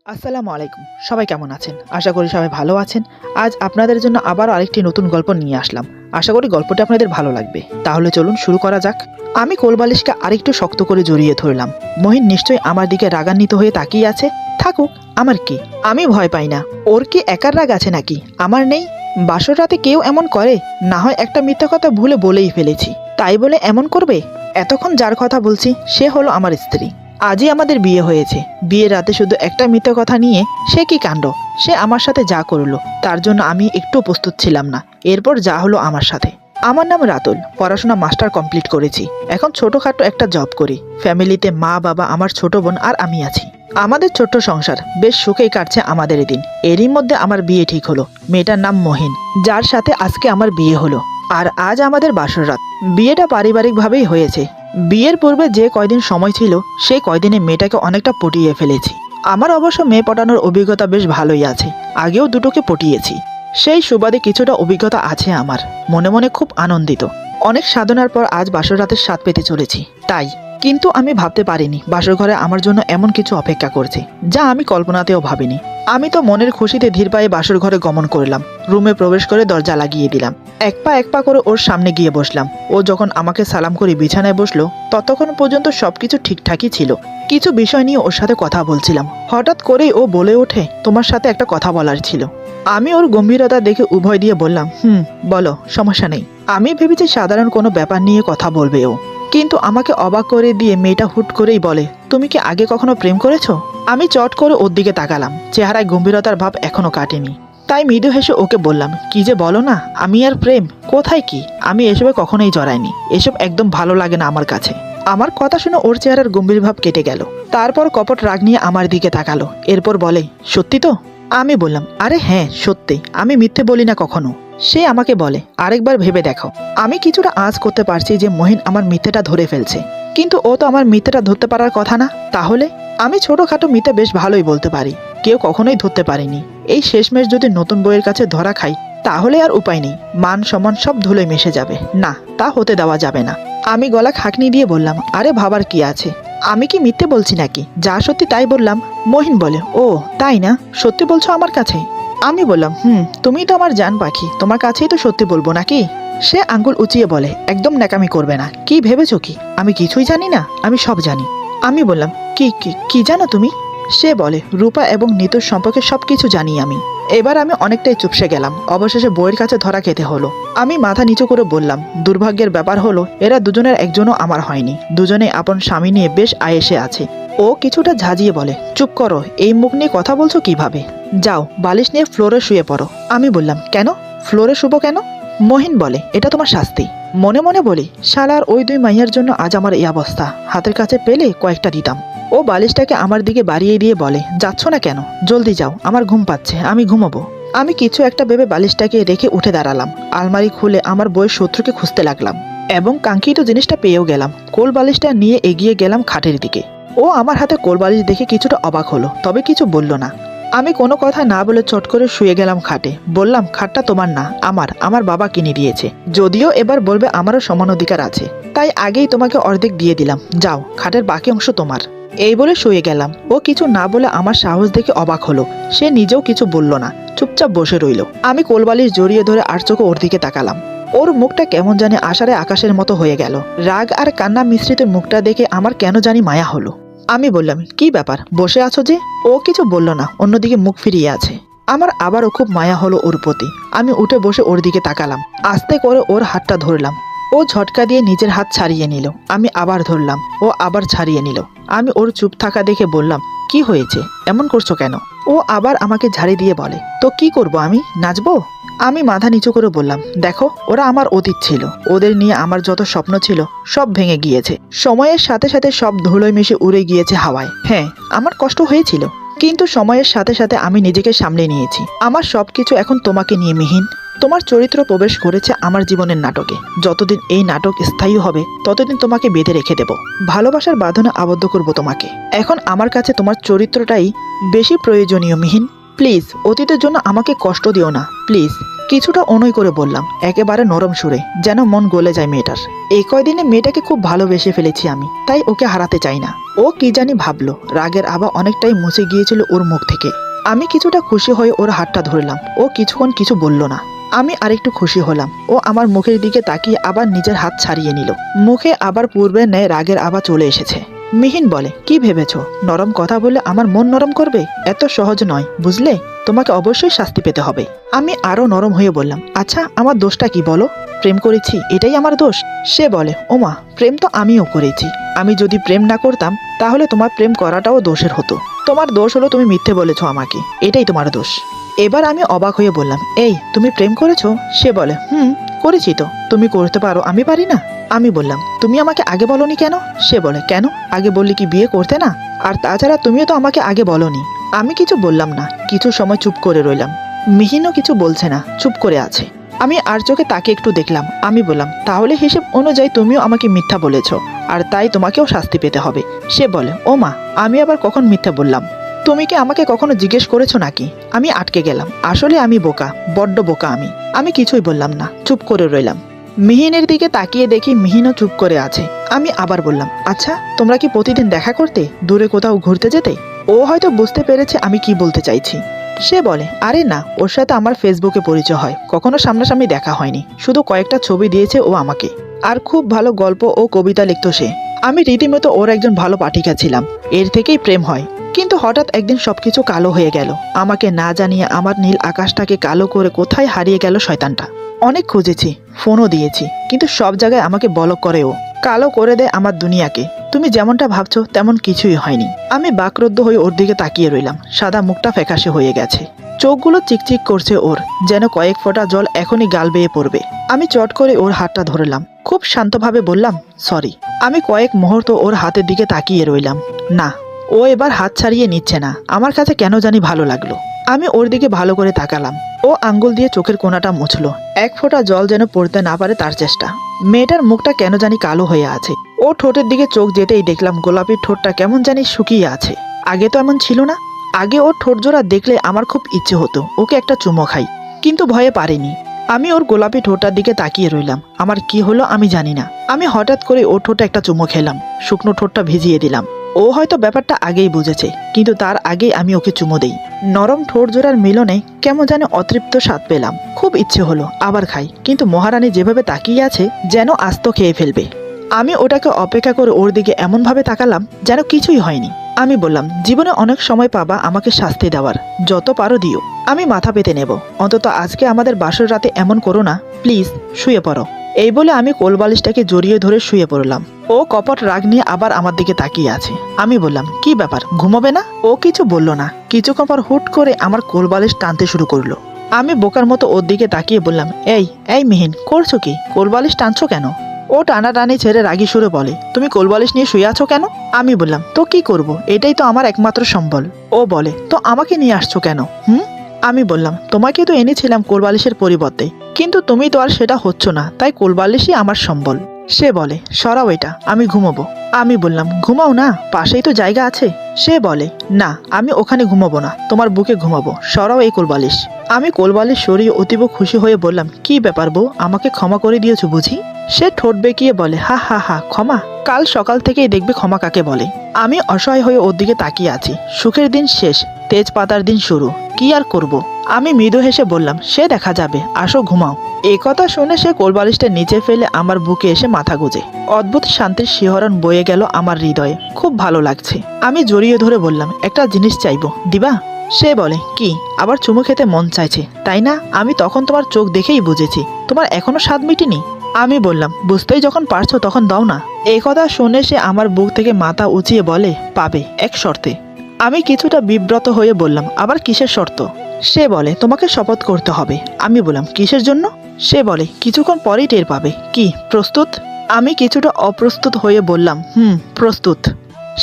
আসসালামু আলাইকুম। সবাই কেমন আছেন? আশা করি সবাই ভালো আছেন। আজ আপনাদের জন্য আবারও আরেকটি নতুন গল্প নিয়ে আসলাম। আশা করি গল্পটি আপনাদের ভালো লাগবে। তাহলে চলুন শুরু করা যাক। আমি কোলবালিশকে আরেকটু শক্ত করে জড়িয়ে ধরলাম। মহিন নিশ্চয়ই আমার দিকে রাগান্বিত হয়ে তাকিয়ে আছে। থাকুক, আমার কি? আমি ভয় পাই না। ওর কি একার রাগ আছে নাকি? আমার নেই? বাসর রাতে কেউ এমন করে? না হয় একটা মিথ্যা কথা ভুলে বলেই ফেলেছি, তাই বলে এমন করবে? এতক্ষণ যার কথা বলছি সে হলো আমার স্ত্রী। আজই আমাদের বিয়ে হয়েছে। বিয়ের রাতে শুধু একটা মিথ্যে কথা নিয়ে সে কি কাণ্ড! সে আমার সাথে যা করলো তার জন্য আমি একটু প্রস্তুত ছিলাম না। এরপর যা হলো আমার সাথে। আমার নাম রাতুল, পড়াশোনা মাস্টার কমপ্লিট করেছি। এখন ছোটখাটো একটা জব করি। ফ্যামিলিতে মা বাবা, আমার ছোট বোন আর আমি আছি। আমাদের ছোট্ট সংসার বেশ সুখেই কাটছে আমাদের দিন। এরই মধ্যে আমার বিয়ে ঠিক হলো। মেয়েটার নাম মহিন, যার সাথে আজকে আমার বিয়ে হলো। আর আজ আমাদের বাসর রাত। বিয়েটা পারিবারিকভাবেই হয়েছে। বিয়ের পূর্বে যে কয়দিন সময় ছিল সেই কয়দিনে মেয়েটাকে অনেকটা পটিয়ে ফেলেছি। আমার অবশ্য মেয়ে পটানোর অভিজ্ঞতা বেশ ভালোই আছে। আগেও দুটোকে পটিয়েছি। সেই সুবাদে কিছুটা অভিজ্ঞতা আছে আমার। মনে মনে খুব আনন্দিত। অনেক সাধনার পর আজ বাসর রাতের স্বাদ পেতে চলেছি। তাই কিন্তু আমি ভাবতে পারিনি বাসর ঘরে আমার জন্য এমন কিছু অপেক্ষা করছে, যা আমি কল্পনাতেও ভাবিনি। আমি তো মনের খুশিতে ধীর পায়ে বাসর ঘরে গমন করলাম। রুমে প্রবেশ করে দরজা লাগিয়ে দিলাম। এক পা করে ওর সামনে গিয়ে বসলাম। ও যখন আমাকে সালাম করে বিছানায় বসলো ততক্ষণ পর্যন্ত সবকিছু ঠিকঠাকই ছিল। কিছু বিষয় নিয়ে ওর সাথে কথা বলছিলাম। হঠাৎ করেই ও বলে ওঠে, তোমার সাথে একটা কথা বলার ছিল। আমি ওর গম্ভীরতা দেখে উভয় দিয়ে বললাম, বলো, সমস্যা নেই। আমি ভেবেছি সাধারণ কোনো ব্যাপার নিয়ে কথা বলবে ও, কিন্তু আমাকে অবাক করে দিয়ে মেয়েটা হুট করেই বলে, তুমি কি আগে কখনো প্রেম করেছো? আমি চট করে ওর দিকে তাকালাম। চেহারায় গম্ভীরতার ভাব এখনো কাটেনি। তাই মৃদু হেসে ওকে বললাম, কি যে বলো না, আমি আর প্রেম কোথায় কি! আমি এসবে কখনোই জড়াইনি। এসব একদম ভালো লাগে না আমার কাছে। আমার কথা শুনে ওর চেহারার গম্ভীর ভাব কেটে গেল। তারপর কপট রাগ নিয়ে আমার দিকে তাকালো। এরপর বলে, সত্যি তো? আমি বললাম, আরে হ্যাঁ সত্যি, আমি মিথ্যে বলি না কখনো। সে আমাকে বলে, আরেকবার ভেবে দেখো। আমি কিছুটা আঁচ করতে পারছি যে মহিন আমার মিথ্যেটা ধরে ফেলছে, কিন্তু ও তো আমার মিথ্যেটা ধরতে পারার কথা না। তাহলে আমি ছোটখাটো মিথ্যে বেশ ভালোই বলতে পারি, কেউ কখনোই ধরতে পারেনি। এই শেষমেশ যদি নতুন বইয়ের কাছে ধরা খাই তাহলে আর উপায় নেই। মান সম্মান সব ধুলোয় মিশে যাবে। না, তা হতে দেওয়া যাবে না। আমি গলা খাকনি দিয়ে বললাম, আরে ভাবার কি আছে? আমি কি মিথ্যে বলছি নাকি? যা সত্যি তাই বললাম। মহিন বলে, ও তাই না? সত্যি বলছো আমার কাছে? আমি বললাম, তুমি তো আমার জান পাখি, তোমার কাছেই তো সত্যি বলবো নাকি? সে আঙ্গুল উঁচিয়ে বলে, একদম ন্যাকামি করবে না। কি ভেবেছো কি আমি কিছুই জানি না? আমি সব জানি। আমি বললাম, কি কি কি জানো তুমি? সে বলে, রূপা এবং নিতুর সম্পর্কে সবকিছু জানি আমি। এবার আমি অনেকটাই চুপসে গেলাম। অবশেষে বইয়ের কাছে ধরা খেতে হলো। আমি মাথা নিচু করে বললাম, দুর্ভাগ্যের ব্যাপার হলো এরা দুজনের একজনও আমার হয়নি। দুজনেই আপন স্বামী নিয়ে বেশ আয়েসে আছে। ও কিছুটা ঝাঁঝিয়ে বলে, চুপ করো, এই মুখ নিয়ে কথা বলছো কিভাবে? যাও বালিশ নিয়ে ফ্লোরে শুয়ে পড়ো। আমি বললাম, কেন? ফ্লোরে শুবো কেন? মহিন বলে, এটা তোমার শাস্তি। মনে মনে বলি, শালার ওই দুই মাইয়ার জন্য আজ আমার এই অবস্থা। হাতের কাছে পেলে কয়েকটা দিতাম। ও বালিশটাকে আমার দিকে বাড়িয়ে দিয়ে বলে, যাচ্ছ না কেন? জলদি যাও, আমার ঘুম পাচ্ছে, আমি ঘুমাবো। আমি কিছু একটা ভেবে বালিশটাকে রেখে উঠে দাঁড়ালাম। আলমারি খুলে আমার বইয়ের শত্রুকে খুঁজতে লাগলাম এবং কাঙ্ক্ষিত জিনিসটা পেয়েও গেলাম। কোল বালিশটা নিয়ে এগিয়ে গেলাম খাটের দিকে। ও আমার হাতে কোল বালিশ দেখে কিছুটা অবাক হলো, তবে কিছু বলল না। আমি কোনো কথা না বলে চট করে শুয়ে গেলাম খাটে। বললাম, খাটটা তোমার না, আমার বাবা কিনে দিয়েছে। যদিও এবার বলবে আমারও সমান অধিকার আছে, তাই আগেই তোমাকে অর্ধেক দিয়ে দিলাম। যাও, খাটের বাকি অংশ তোমার। এই বলে শুয়ে গেলাম। ও কিছু না বলে আমার সাহস দেখে অবাক হলো। সে নিজেও কিছু বলল না, চুপচাপ বসে রইল। আমি কোলবালিশ জড়িয়ে ধরে আর চোখে ওর দিকে তাকালাম। ওর মুখটা কেমন জানি আষাঢ়ে আকাশের মতো হয়ে গেল। রাগ আর কান্না মিশ্রিত মুখটা দেখে আমার কেন জানি মায়া হলো। আমি বললাম, কি ব্যাপার, বসে আছো যে? ও কিছু বলল না, অন্যদিকে মুখ ফিরিয়ে আছে। আমার আবারও খুব মায়া হলো ওর প্রতি। আমি উঠে বসে ওর দিকে তাকালাম। আস্তে করে ওর হাতটা ধরলাম। ও ঝটকা দিয়ে নিজের হাত ছাড়িয়ে নিল। আমি আবার ধরলাম, ও আবার ছাড়িয়ে নিল। আমি ওর চুপ থাকা দেখে বললাম, কি হয়েছে, এমন করছো কেন? ও আবার আমাকে ঝাড়ি দিয়ে বলে, তো কি করব, আমি নাচবো? আমি মাথা নিচু করে বললাম, দেখো, ওরা আমার অতীত ছিল। ওদের নিয়ে আমার যত স্বপ্ন ছিল সব ভেঙে গিয়েছে। সময়ের সাথে সাথে সব ধুলোয় মিশে উড়ে গিয়েছে হাওয়ায়। হ্যাঁ, আমার কষ্ট হয়েছিল, কিন্তু সময়ের সাথে সাথে আমি নিজেকে সামলে নিয়েছি। আমার সবকিছু এখন তোমাকে নিয়ে, মিহিন। তোমার চরিত্র প্রবেশ করেছে আমার জীবনের নাটকে। যতদিন এই নাটক স্থায়ী হবে ততদিন তোমাকে বেঁধে রেখে দেব। ভালোবাসার বাঁধনে আবদ্ধ করব তোমাকে। এখন আমার কাছে তোমার চরিত্রটাই বেশি প্রয়োজনীয়, মিহিন। প্লিজ অতীতের জন্য আমাকে কষ্ট দিও না, প্লিজ। কিছুটা অনুয় করে বললাম, একেবারে নরম সুরে, যেন মন গলে যায় মেয়েটার। এই কয়দিনে মেয়েটাকে খুব ভালোবেসে ফেলেছি আমি, তাই ওকে হারাতে চাই না। ও কি জানি ভাবলো, রাগের আভা অনেকটাই মুছে গিয়েছিল ওর মুখ থেকে। আমি কিছুটা খুশি হয়ে ওর হাতটা ধরলাম। ও কিছুক্ষণ কিছু বলল না। আমি আরেকটু খুশি হলাম। ও আমার মুখের দিকে তাকিয়ে আবার নিজের হাত ছাড়িয়ে নিল। মুখে আবার পূর্বের ন্যায় রাগের আভা চলে এসেছে। মিহিন বলে, কি ভেবেছো নরম কথা বলে আমার মন নরম করবে? এত সহজ নয়, বুঝলে? তোমাকে অবশ্যই শাস্তি পেতে হবে। আমি আরো নরম হয়ে বললাম, আচ্ছা আমার দোষটা কি বলো? প্রেম করেছি, এটাই আমার দোষ? সে বলে, ওমা, প্রেম তো আমিও করেছি। আমি যদি প্রেম না করতাম তাহলে তোমার প্রেম করাটাও দোষের হতো। তোমার দোষ হলো তুমি মিথ্যে বলেছো আমাকে, এটাই তোমার দোষ। এবার আমি অবাক হয়ে বললাম, এই তুমি প্রেম করেছো? সে বলে, করেছি তো। তুমি করতে পারো, আমি পারি না? আমি বললাম, তুমি আমাকে আগে বলনি কেন? সে বলে, কেন? আগে বললে কি বিয়ে করতে না? আর তাছাড়া তুমিও তো আমাকে আগে বলনি। আমি কিছু বললাম না, কিছু সময় চুপ করে রইলাম। মিহিনও কিছু বলছে না, চুপ করে আছে। আমি আর চোখে তাকে একটু দেখলাম। আমি বললাম, তাহলে হিসেব অনুযায়ী তুমিও আমাকে মিথ্যা বলেছো, আর তাই তোমাকেও শাস্তি পেতে হবে। সে বলে, ও মা, আমি আবার কখন মিথ্যা বললাম? তুমি কি আমাকে কখনো জিজ্ঞেস করেছো নাকি? আমি আটকে গেলাম। আসলে আমি বোকা, বড্ড বোকা আমি। আমি কিছুই বললাম না, চুপ করে রইলাম। মিহিনের দিকে তাকিয়ে দেখি মিহিনও চুপ করে আছে। আমি আবার বললাম, আচ্ছা তোমরা কি প্রতিদিন দেখা করতে, দূরে কোথাও ঘুরতে যেতে? ও হয়তো বুঝতে পেরেছে আমি কি বলতে চাইছি। সে বলে, আরে না, ওর সাথে আমার ফেসবুকে পরিচয় হয়, কখনো সামনাসামনি দেখা হয়নি। শুধু কয়েকটা ছবি দিয়েছে ও আমাকে। আর খুব ভালো গল্প ও কবিতা লিখতো সে। আমি রীতিমতো ওর একজন ভালো পাঠিকা ছিলাম। এর থেকেই প্রেম হয়। কিন্তু হঠাৎ একদিন সবকিছু কালো হয়ে গেল। আমাকে না জানিয়ে আমার নীল আকাশটাকে কালো করে কোথায় হারিয়ে গেল শয়তানটা। অনেক খুঁজেছি, ফোনও দিয়েছি, কিন্তু সব জায়গায় আমাকে ব্লক করে ও। কালো করে দেয় আমার দুনিয়াকে। তুমি যেমনটা ভাবছো তেমন কিছুই হয়নি। আমি বাকরুদ্ধ হয়ে ওর দিকে তাকিয়ে রইলাম। সাদা মুখটা ফ্যাকাশে হয়ে গেছে। চোখগুলো চিকচিক করছে ওর, যেন কয়েক ফোঁটা জল এখনই গাল বেয়ে পড়বে। আমি চট করে ওর হাতটা ধরলাম। খুব শান্তভাবে বললাম, সরি। আমি কয়েক মুহূর্ত ওর হাতের দিকে তাকিয়ে রইলাম। না, ও এবার হাত ছাড়িয়ে নিচ্ছে না। আমার কাছে কেন জানি ভালো লাগলো। আমি ওর দিকে ভালো করে তাকালাম। ও আঙ্গুল দিয়ে চোখের কোণাটা মুছলো। এক ফোঁটা জল যেন পড়তে না পারে তার চেষ্টা। মেয়েটার মুখটা কেন জানি কালো হয়ে আছে। ও ঠোঁটের দিকে চোখ যেতেই দেখলাম গোলাপি ঠোঁটটা কেমন জানি শুকিয়ে আছে। আগে তো এমন ছিল না। আগে ওর ঠোঁট জোড়া দেখলে আমার খুব ইচ্ছে হতো ওকে একটা চুমো খাই, কিন্তু ভয়ে পারিনি। আমি ওর গোলাপি ঠোঁটটার দিকে তাকিয়ে রইলাম। আমার কি হলো আমি জানি না। আমি হঠাৎ করে ওর ঠোঁটে একটা চুমো খেলাম। শুকনো ঠোঁটটা ভিজিয়ে দিলাম। ও হয়তো ব্যাপারটা আগেই বুঝেছে, কিন্তু তার আগেই আমি ওকে চুমো দেই। নরম ঠোঁট জোড়ার মিলনে কেমন যেন অতৃপ্ত স্বাদ পেলাম। খুব ইচ্ছে হলো আবার খাই, কিন্তু মহারানী যেভাবে তাকিয়ে আছে যেন আস্ত খেয়ে ফেলবে। আমি ওটাকে অপেক্ষা করে ওর দিকে এমনভাবে তাকালাম যেন কিছুই হয়নি। আমি বললাম, জীবনে অনেক সময় পাবা আমাকে শাস্তি দেওয়ার, যত পারো দিও, আমি মাথা পেতে নেব। অন্তত আজকে আমাদের বাসর রাতে এমন করো না, প্লিজ শুয়ে পড়ো। এই বলে আমি কোলবালিশটাকে জড়িয়ে ধরে শুয়ে পড়লাম। ও কপট রাগ নিয়ে আবার আমার দিকে তাকিয়ে আছে। আমি বললাম, কি ব্যাপার, ঘুমাবে না? ও কিছু বলল না। কিছুক্ষণ পর হুট করে আমার কোলবালিশ টানতে শুরু করলো। আমি বোকার মতো ওর দিকে তাকিয়ে বললাম, এই এই মিহিন, করছো কি? কোলবালিশ টানছো কেন? ও টানাটানি ছেড়ে রাগি সুরে বলে, তুমি কোলবালিশ নিয়ে শুয়ে আছো কেন? আমি বললাম, তো কি করব, এটাই তো আমার একমাত্র সম্বল। ও বলে, তো আমাকে নিয়ে আসছো কেন? আমি বললাম, তোমাকে তো এনেছিলাম কোলবালিশের পরিবর্তে, কিন্তু তুমি তো আর সেটা হচ্ছ না, তাই কোলবালিশই আমার সম্বল। সে বলে, সরাও এটা, আমি ঘুমাবো। আমি বললাম, ঘুমাও না, পাশেই তো জায়গা আছে। সে বলে, না, আমি ওখানে ঘুমাবো না, তোমার বুকে ঘুমাবো, সরাও এই কোলবালিশ। আমি কোলবালিশ সরিয়ে অতীব খুশি হয়ে বললাম, কি ব্যাপার বউ, আমাকে ক্ষমা করে দিয়েছো বুঝি? সে ঠোঁট বেঁকিয়ে বলে, হা হা হা, ক্ষমা? কাল সকাল থেকেই দেখবে ক্ষমা কাকে বলে। আমি অসহায় হয়ে ওর দিকে তাকিয়ে আছি। সুখের দিন শেষ, তেজপাতার দিন শুরু, কি আর করব। আমি মৃদু হেসে বললাম, সে দেখা যাবে, আসো ঘুমাও। এই কথা শুনে সে কোলবালিশটা নিচে ফেলে আমার বুকে এসে মাথা গুজে। অদ্ভুত শান্তির শিহরণ বয়ে গেল আমার হৃদয়ে। খুব ভালো লাগছে। আমি জড়িয়ে ধরে বললাম, একটা জিনিস চাইবো, দিবা? সে বলে, কি? আবার চুমু খেতে মন চাইছে, তাই না? আমি তখন তোমার চোখ দেখেই বুঝেছি তোমার এখনো স্বাদ মিটেনি। আমি বললাম, বুঝতেই যখন পারছো তখন দাও না। এই কথা শুনে সে আমার বুক থেকে মাথা উঁচিয়ে বলে, পাবে, এক শর্তে। আমি কিছুটা বিব্রত হয়ে বললাম, আবার কিসের শর্ত? সে বলে, তোমাকে শপথ করতে হবে। আমি বললাম, কিসের জন্য? সে বলে, কিছুক্ষণ পরেই টের পাবে। কি, প্রস্তুত? আমি কিছুটা অপ্রস্তুত হয়ে বললাম, প্রস্তুত।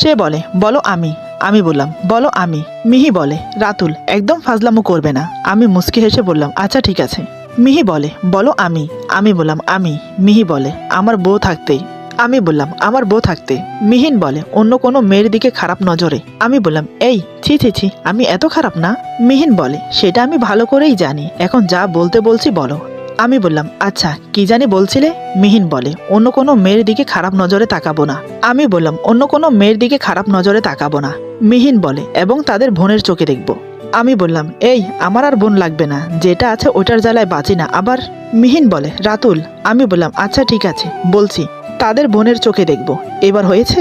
সে বলে, বলো আমি। আমি বললাম, বলো আমি। মিহি বলে, রাতুল, একদম ফাজলামো করবে না। আমি মুচকি হেসে বললাম, আচ্ছা ঠিক আছে। মিহি বলে, বলো আমি। আমি বললাম, আমি। মিহি বলে, আমার বউ থাকতেই। আমি বললাম আমার বউ থাকতে। মিহিন বলে অন্য কোনো মেয়ের দিকে খারাপ নজরে। আমি বললাম এই ছি ছি ছি, আমি এত খারাপ না। মিহিন বলে সেটা আমি ভালো করেই জানি, এখন যা বলতে বলছি বলো। আমি বললাম আচ্ছা কি জানি বলছিলে। মিহিন বলে অন্য কোনো মেয়ের দিকে খারাপ নজরে তাকাবো না। আমি বললাম অন্য কোনো মেয়ের দিকে খারাপ নজরে তাকাবো না। মিহিন বলে এবং তাদের বোনের চোখে দেখবো। আমি বললাম এই আমার আর বোন লাগবে না, যেটা আছে ওটার জ্বালায় বাঁচি না আবার। মিহিন বলে রাতুল। আমি বললাম আচ্ছা ঠিক আছে বলছি, তাদের বোনের চোখে দেখবো। এবার হয়েছে?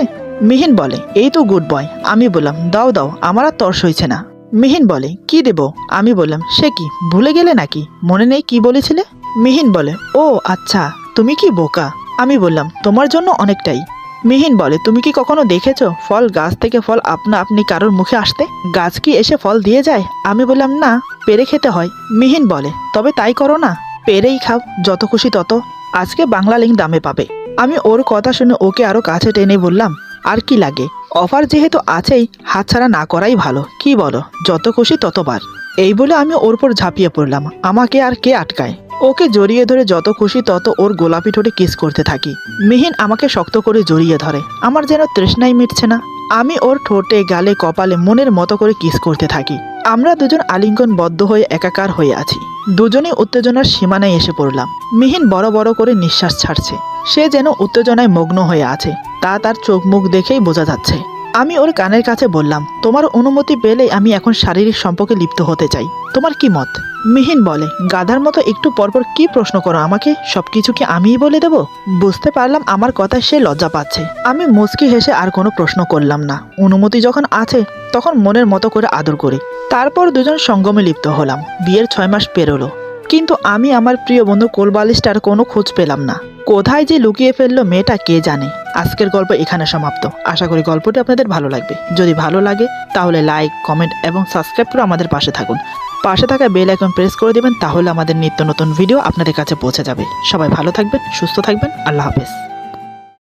মিহিন বলে এই তো গুড বয়। আমি বললাম দাও দাও, আমার আর তর্স হয়েছে না। মিহিন বলে কি দেব? আমি বললাম সে কি ভুলে গেলে নাকি, মনে নেই কি বলেছিলে? মিহিন বলে ও আচ্ছা, তুমি কি বোকা। আমি বললাম তোমার জন্য অনেকটাই। মিহিন বলে তুমি কি কখনো দেখেছো ফল গাছ থেকে ফল আপনা আপনি কারোর মুখে আসতে? গাছ কি এসে ফল দিয়ে যায়? আমি বললাম না, পেরে খেতে হয়। মিহিন বলে তবে তাই করো না, পেরেই খাও, যত খুশি তত। আজকে বাংলা লিঙ্ক দামে পাবে। আমি ওর কথা শুনে ওকে আরো কাছে টেনে বললাম আর কি লাগে, অফার যেহেতু আছেই হাতছাড়া না করাই ভালো, কি বলো? যত খুশি ততবার। এই বলে আমি ওর উপর ঝাঁপিয়ে পড়লাম, আমাকে আর কে আটকায়। ওকে জড়িয়ে ধরে যত খুশি তত ওর গোলাপি ঠোঁটে কিস করতে থাকি। মিহিন আমাকে শক্ত করে জড়িয়ে ধরে, আমার যেন তৃষ্ণাই মিটছে না। আমি ওর ঠোঁটে গালে কপালে মনের মতো করে কিস করতে থাকি। আমরা দুজন আলিঙ্গনবদ্ধ হয়ে একাকার হয়ে আছি। দুজনেই উত্তেজনার সীমানায় এসে পড়লাম। মিহিন বড় বড় করে নিঃশ্বাস ছাড়ছে, সে যেন উত্তেজনায় মগ্ন হয়ে আছে, তা তার চোখ মুখ দেখেই বোঝা যাচ্ছে। আমি ওর কানের কাছে বললাম তোমার অনুমতি পেলেই আমি এখন শারীরিক সম্পর্কে লিপ্ত হতে চাই, তোমার কি মত? মিহিন বলে গাধার মতো একটু পরপর কি প্রশ্ন করো আমাকে, সবকিছু কি আমিই বলে দেব? বুঝতে পারলাম আমার কথায় সে লজ্জা পাচ্ছে। আমি মুচকি হেসে আর কোনো প্রশ্ন করলাম না। অনুমতি যখন আছে তখন মনের মতো করে আদর করি। তারপর দুজন সঙ্গমে লিপ্ত হলাম। বিয়ের 6 মাস পেরোলো, কিন্তু আমি আমার প্রিয় বন্ধু কোলবালিশটার কোনো খোঁজ পেলাম না। কোথায় যে লুকিয়ে ফেললো মেয়েটা কে জানে। আজকের গল্প এখানে সমাপ্ত। আশা করি গল্পটি আপনাদের ভালো লাগবে। যদি ভালো লাগে তাহলে লাইক, কমেন্ট এবং সাবস্ক্রাইব করে আমাদের পাশে থাকুন। পাশে থাকা বেল আইকন প্রেস করে দেবেন, তাহলে আমাদের নিত্য নতুন ভিডিও আপনাদের কাছে পৌঁছে যাবে। সবাই ভালো থাকবেন, সুস্থ থাকবেন। আল্লাহ হাফেজ।